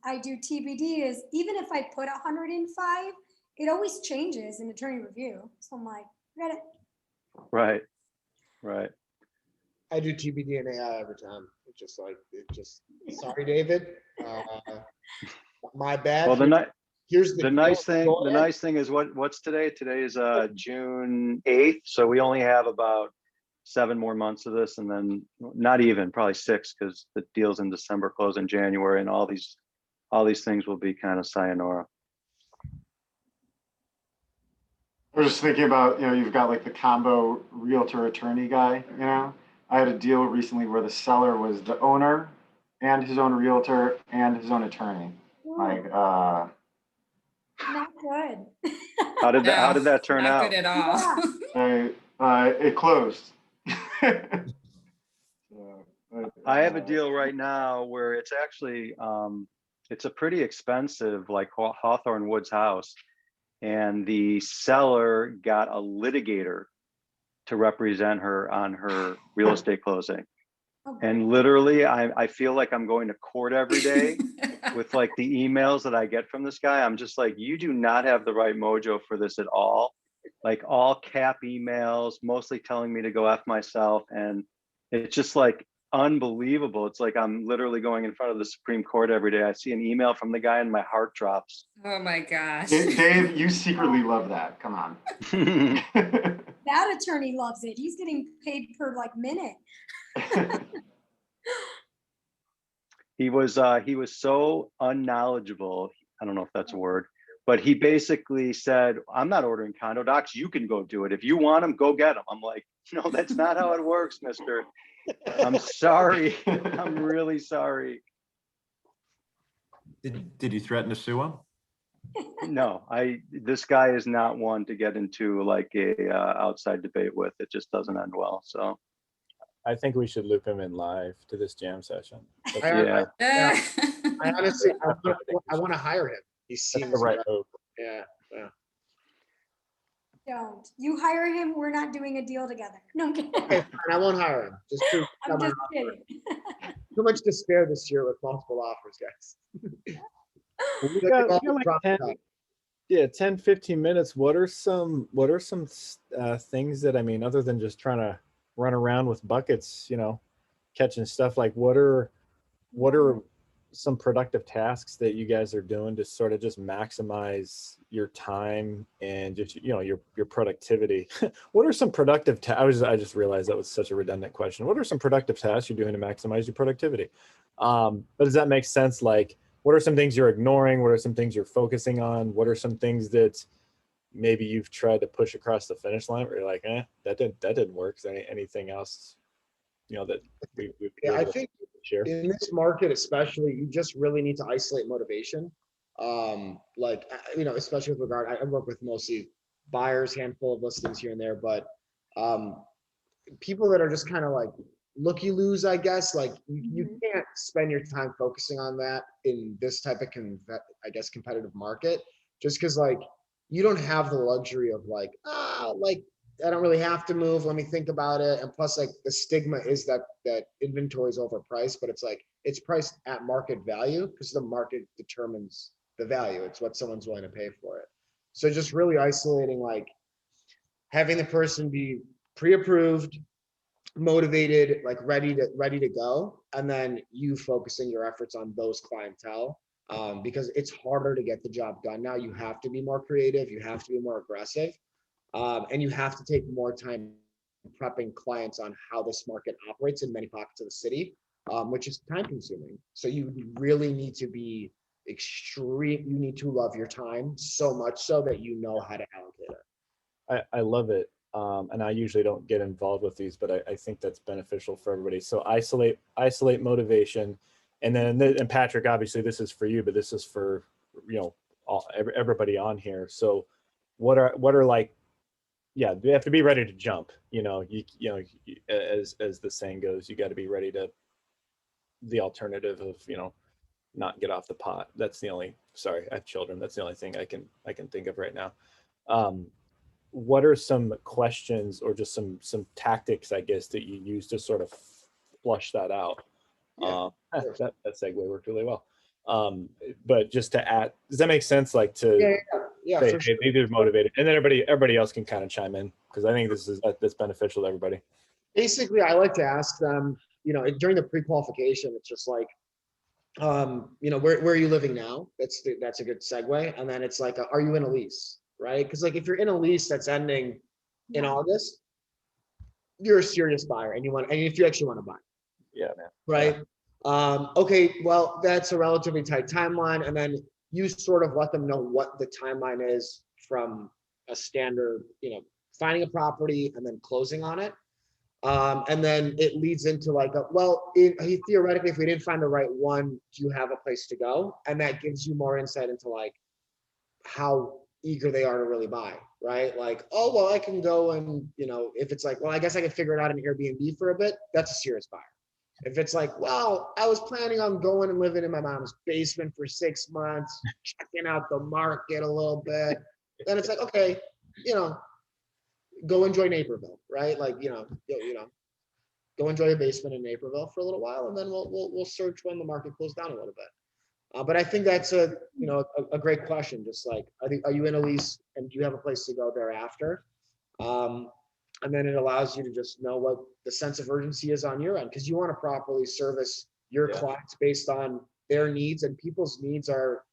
I do TBD is even if I put 105, it always changes in attorney review. So I'm like, forget it. Right. I do TBD and AI every time. Sorry, David. My bad. Well, here's the nice thing. The nice thing is what's today? Today is June 8th. So we only have about 7 more months of this, and then not even, probably 6, because the deals in December close in January, and all these things will be kind of sayonara. I was just thinking about, you've got like the combo realtor attorney guy, I had a deal recently where the seller was the owner and his own realtor and his own attorney. Like, not good. How did that turn Not out? good at all. It closed. I have a deal right now where it's actually, it's a pretty expensive, like Hawthorne Woods house. And the seller got a litigator to represent her on her real estate closing. Okay. And literally, I feel like I'm going to court every day with like the emails that I get from this guy. I'm just like, you do not have the right mojo for this at all. Like all cap emails, mostly telling me to go F myself. And it's just like unbelievable. It's like I'm literally going in front of the Supreme Court every day. I see an email from the guy and my heart drops. Oh my gosh. Dave, you secretly love that. Come on. That attorney loves it. He's getting paid per like minute. He was so unknowledgeable. I don't know if that's a word, but he basically said, I'm not ordering condo docs. You can go do it. If you want them, go get them. I'm like, no, that's not how it works, mister. I'm sorry. I'm really sorry. Did you threaten to sue him? No, this guy is not one to get into like a outside debate with. It just doesn't end well. So I think we should loop him in live to this jam session. I honestly, I want to hire him. He seems the right move. Yeah. Don't. You hire him, we're not doing a deal together. No, I'm kidding. Okay, fine, I won't hire him. I'm just kidding. Too much despair this year with multiple offers, guys. We got like 10. Yeah, 10, 15 minutes. What are some things that, I mean, other than just trying to run around with buckets, catching stuff, like what are some productive tasks that you guys are doing to sort of just maximize your time and just, your productivity? What are some productive I just realized that was such a redundant question. What are some productive tasks you're doing to maximize your productivity? But does that make sense? Like, what are some things you're ignoring? What are some things you're focusing on? What are some things that maybe you've tried to push across the finish line where you're like, that didn't work? Is there anything else, that we're I able to think share? in this market, especially, you just really need to isolate motivation. Especially with regard, I work with mostly buyers, handful of listings here and there, but people that are just kind of like looky loos, I guess, like you can't spend your time focusing on that in this type of competitive market, just because like you don't have the luxury of like I don't really have to move, let me think about it. And plus, like, the stigma is that inventory is overpriced, but it's like it's priced at market value because the market determines the value. It's what someone's willing to pay for it. So just really isolating, like having the person be pre-approved, motivated, like ready to go, and then you focusing your efforts on those clientele, because it's harder to get the job done now. You have to be more creative, you have to be more aggressive, and you have to take more time prepping clients on how this market operates in many pockets of the city, which is time consuming. So you really need to be extreme. You need to love your time so much so that you know how to allocate it. I love it. And I usually don't get involved with these, but I think that's beneficial for everybody. So isolate motivation. And then, and Patrick, obviously this is for you, but this is for, everybody on here. So what are like, yeah, you have to be ready to jump, as the saying goes, you got to be ready to, the alternative of, not get off the pot. That's the only, sorry, I have children. That's the only thing I can think of right now. What are some questions or just some tactics, I guess, that you use to sort of flush that out? Yeah, that segue worked really well. But just to add, does that make sense? Like to yeah, say, for hey, sure. maybe they're motivated, and then everybody else can kind of chime in, because I think that's beneficial to everybody. Basically, I like to ask them, during the pre-qualification, it's just like, where are you living now? That's a good segue. And then it's like, are you in a lease, right? Because like if you're in a lease that's ending in August, you're a serious buyer, and if you actually want to buy, Yeah, man. right? Yeah. Okay, well, that's a relatively tight timeline, and then you sort of let them know what the timeline is from a standard, finding a property and then closing on it. And then it leads into like, theoretically, if we didn't find the right one, do you have a place to go? And that gives you more insight into like how eager they are to really buy, right? Like, oh, well, I can go and, if it's like, well, I guess I can figure it out in Airbnb for a bit, that's a serious buyer. If it's like, well, I was planning on going and living in my mom's basement for 6 months, checking out the market a little bit, then it's like, okay, go enjoy Naperville, right? Like, go enjoy a basement in Naperville for a little while, and then we'll search when the market cools down a little bit. But I think that's a great question. Just like, are you in a lease and do you have a place to go thereafter? And then it allows you to just know what the sense of urgency is on your end, because you want to properly service your clients based on their needs, and people's needs are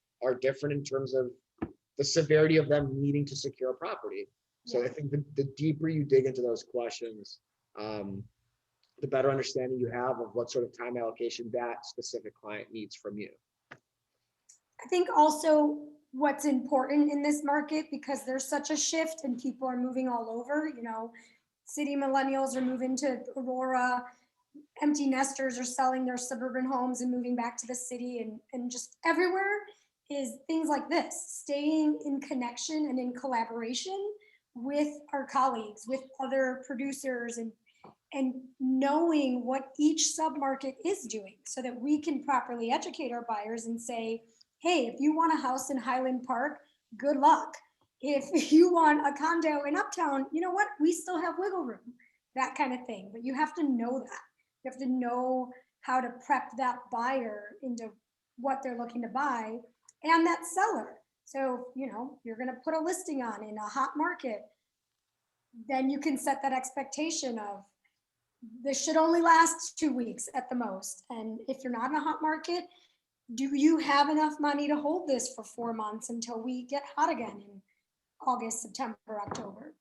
different in terms of the severity of them needing to secure a property. So I think the deeper you dig into those questions, the better understanding you have of what sort of time allocation that specific client needs from you. I think also what's important in this market, because there's such a shift and people are moving all over, city millennials are moving to Aurora, empty nesters are selling their suburban homes and moving back to the city, and just everywhere is things like this, staying in connection and in collaboration with our colleagues, with other producers, and knowing what each submarket is doing so that we can properly educate our buyers and say, hey, if you want a house in Highland Park, good luck. If you want a condo in Uptown, you know what? We still have wiggle room, that kind of thing. But you have to know that. You have to know how to prep that buyer into what they're looking to buy, and that seller So, you know, you're going to put a listing on in a hot market, then you can set that expectation of this should only last 2 weeks at the most. And if you're not in a hot market, do you have enough money to hold this for 4 months until we get hot again in August, September, October?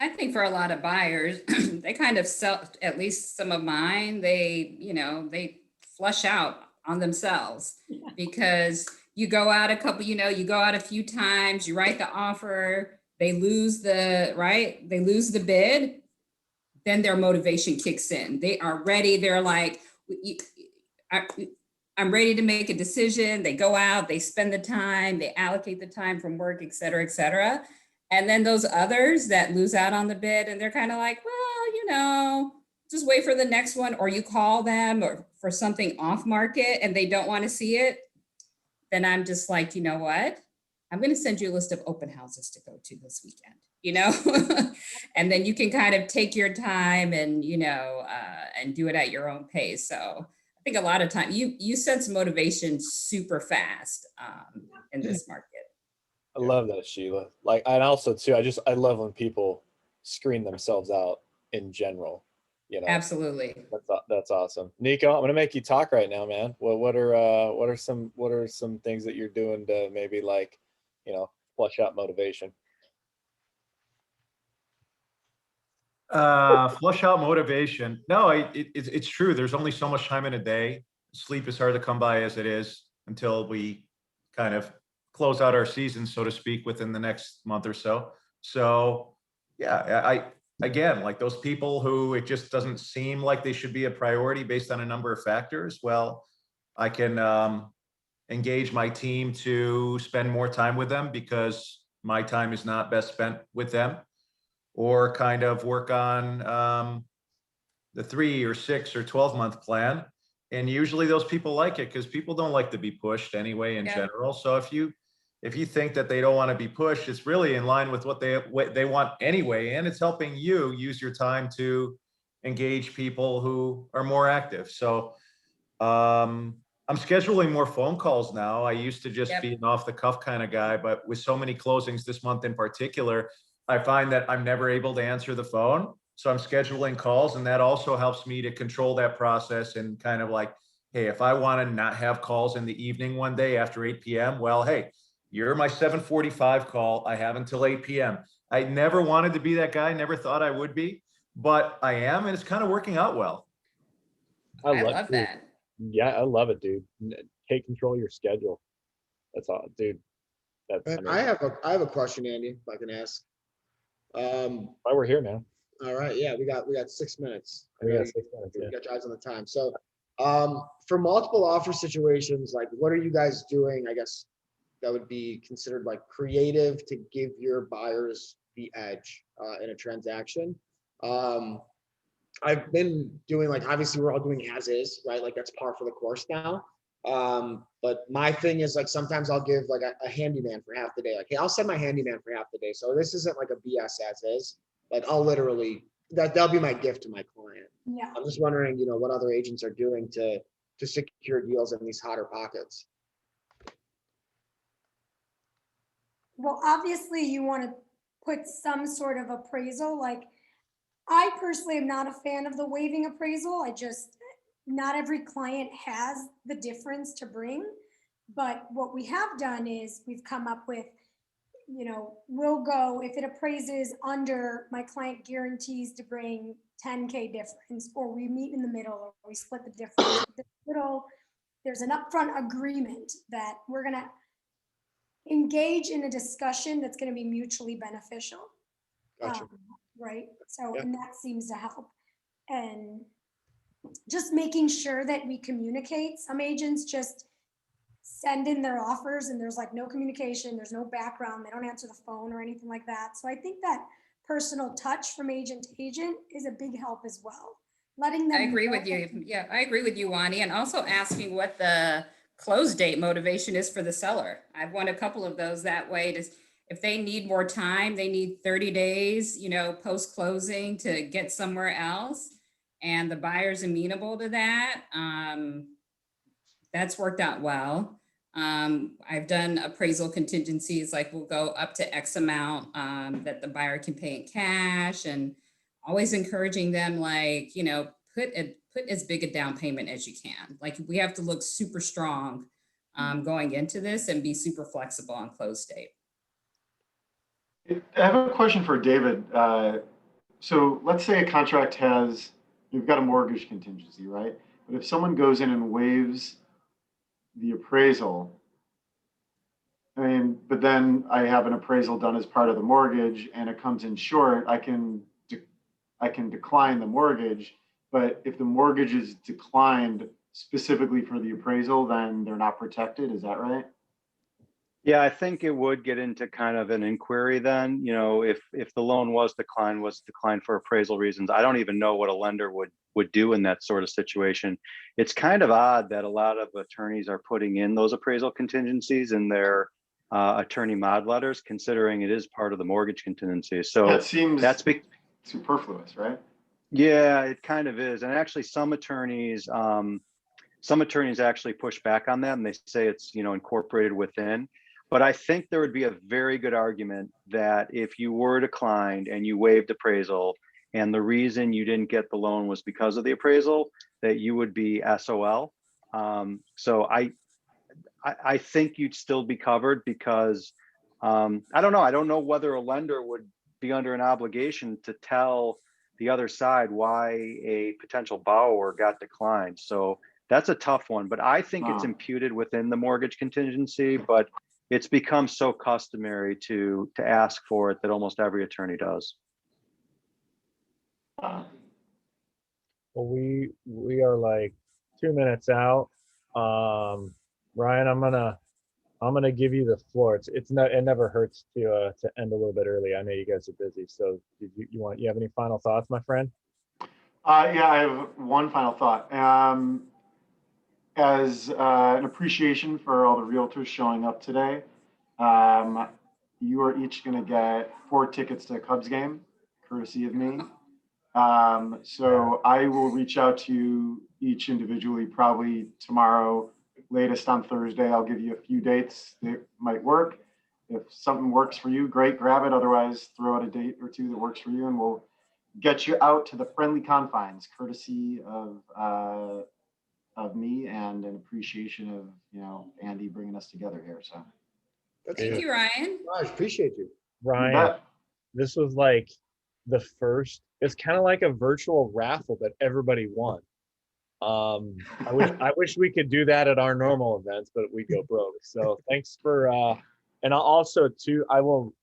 I think for a lot of buyers, they kind of sell, at least some of mine, they, you know, they flush out on themselves because you go out a couple, you know, you go out a few times, you write the offer, they lose the, right? They lose the bid, then their motivation kicks in. They are ready. They're like, I'm ready to make a decision. They go out, they spend the time, they allocate the time from work, et cetera, et cetera. And then those others that lose out on the bid and they're kind of like, well, you know, just wait for the next one, or you call them or for something off market and they don't want to see it. Then I'm just like, you know what? I'm going to send you a list of open houses to go to this weekend, you know, and then you can kind of take your time and, you know, and do it at your own pace. So I think a lot of time you sense motivation super fast in this market. I love that, Sheila. Like, and also too, I love when people screen themselves out in general, you know. Absolutely. That's awesome. Niko, I'm gonna make you talk right now, man. What are some things that you're doing to maybe, like, you know, flush out motivation? Flush out motivation. No, it's true. There's only so much time in a day. Sleep is hard to come by as it is until we kind of close out our season, so to speak, within the next month or so. So yeah, again, like those people who it just doesn't seem like they should be a priority based on a number of factors. Well, I can engage my team to spend more time with them because my time is not best spent with them, or kind of work on the 3 or 6 or 12-month plan. And usually those people like it because people don't like to be pushed anyway in general. So if you think that they don't want to be pushed, it's really in line with what they want anyway. And it's helping you use your time to engage people who are more active. So I'm scheduling more phone calls now. I used to just be an off the cuff kind of guy, but with so many closings this month in particular, I find that I'm never able to answer the phone. So I'm scheduling calls, and that also helps me to control that process and kind of like, hey, if I want to not have calls in the evening one day after 8 p.m., well, hey, you're my 7:45 call. I have until 8 p.m. I never wanted to be that guy, never thought I would be, but I am, and it's kind of working out well. I love that. Yeah, I love it, dude. Take control of your schedule. That's all, dude. I have a question, Andy, if I can ask. Why we're here, man. All right, yeah, we got 6 minutes. We got 6 minutes. We got eyes on the time. So, for multiple offer situations, like, what are you guys doing? I guess that would be considered like creative to give your buyers the edge in a transaction. I've been doing, like, obviously we're all doing as is, right? Like, that's par for the course now. But my thing is, like, sometimes I'll give like a handyman for half the day. Like, hey, I'll send my handyman for half the day. So this isn't like a BS as is. Like, I'll literally, that'll be my gift to my client. Yeah. I'm just wondering, you know, what other agents are doing to secure deals in these hotter pockets. Well, obviously you want to put some sort of appraisal. Like, I personally am not a fan of the waiving appraisal. Not every client has the difference to bring. But what we have done is we've come up with, you know, we'll go, if it appraises under, my client guarantees to bring 10K difference, or we meet in the middle, or we split the difference. There's an upfront agreement that we're going to engage in a discussion that's going to be mutually beneficial. Gotcha. Right. So, and that seems to help. And just making sure that we communicate. Some agents just send in their offers and there's like no communication, there's no background, they don't answer the phone or anything like that. So I think that personal touch from agent to agent is a big help as well. Letting them. I agree with you. Yeah, I agree with you, Juany. And also asking what the close date motivation is for the seller. I've won a couple of those that way. If they need more time, they need 30 days, you know, post closing to get somewhere else, and the buyer's amenable to that. That's worked out well. I've done appraisal contingencies, like we'll go up to X amount that the buyer can pay in cash, and always encouraging them, like, put as big a down payment as you can. Like, we have to look super strong going into this and be super flexible on close date. I have a question for David. So let's say a contract you've got a mortgage contingency, right? But if someone goes in and waives the appraisal, but then I have an appraisal done as part of the mortgage and it comes in short, I can decline the mortgage. But if the mortgage is declined specifically for the appraisal, then they're not protected. Is that right? Yeah, I think it would get into kind of an inquiry then, if the loan was declined for appraisal reasons. I don't even know what a lender would do in that sort of situation. It's kind of odd that a lot of attorneys are putting in those appraisal contingencies in their attorney mod letters, considering it is part of the mortgage contingency. So that seems superfluous, right? Yeah, it kind of is. And actually some attorneys actually push back on that and they say it's, incorporated within. But I think there would be a very good argument that if you were declined and you waived appraisal and the reason you didn't get the loan was because of the appraisal, that you would be SOL. So I think you'd still be covered because I don't know. I don't know whether a lender would be under an obligation to tell the other side why a potential borrower got declined. So that's a tough one, but I think it's imputed within the mortgage contingency, but it's become so customary to ask for it that almost every attorney does. Well, we are like 2 minutes out. Ryan, I'm gonna give you the floor. It never hurts to end a little bit early. I know you guys are busy, so you have any final thoughts, my friend? Yeah, I have one final thought. As an appreciation for all the realtors showing up today, you are each going to get 4 tickets to a Cubs game, courtesy of me. So I will reach out to you each individually, probably tomorrow, latest on Thursday. I'll give you a few dates that might work. If something works for you, great, grab it. Otherwise, throw out a date or two that works for you, and we'll get you out to the friendly confines, courtesy of me and an appreciation of Andy bringing us together here. So Thank you, Ryan. I appreciate you. Ryan, this was like the first. It's kind of like a virtual raffle that everybody won. I wish we could do that at our normal events, but we go broke. So thanks for and I'll also too. I will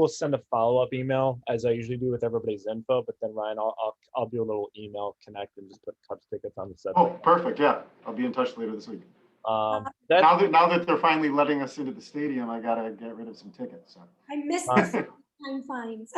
send a follow-up email as I usually do with everybody's info, but then Ryan, I'll do a little email connect and just put Cubs tickets on the subject. Oh, perfect. Yeah, I'll be in touch later this week. Now that they're finally letting us into the stadium, I gotta get rid of some tickets. So I missed the time fines.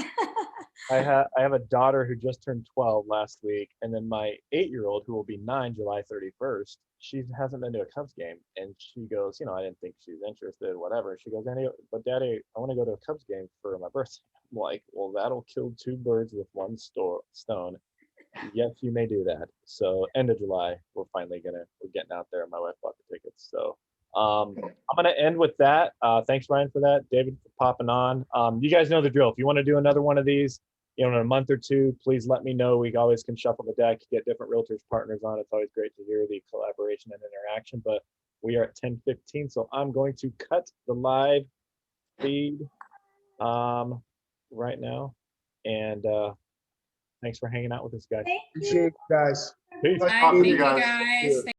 I have a daughter who just turned 12 last week, and then my 8-year-old who will be 9 July 31st. She hasn't been to a Cubs game, and she goes, I didn't think she was interested, whatever. She goes, but Daddy, I want to go to a Cubs game for my birthday. I'm like, well, that'll kill 2 birds with 1 stone. Yes, you may do that. So end of July, we're getting out there. My wife bought the tickets. So I'm going to end with that. Thanks, Ryan, for that. David, for popping on. You guys know the drill. If you want to do another one of these, in a month or two, please let me know. We always can shuffle the deck, get different realtors partners on. It's always great to hear the collaboration and interaction, but we are at 10:15. So I'm going to cut the live feed right now. And thanks for hanging out with us, guys. Appreciate you guys. Peace. Thank you, guys.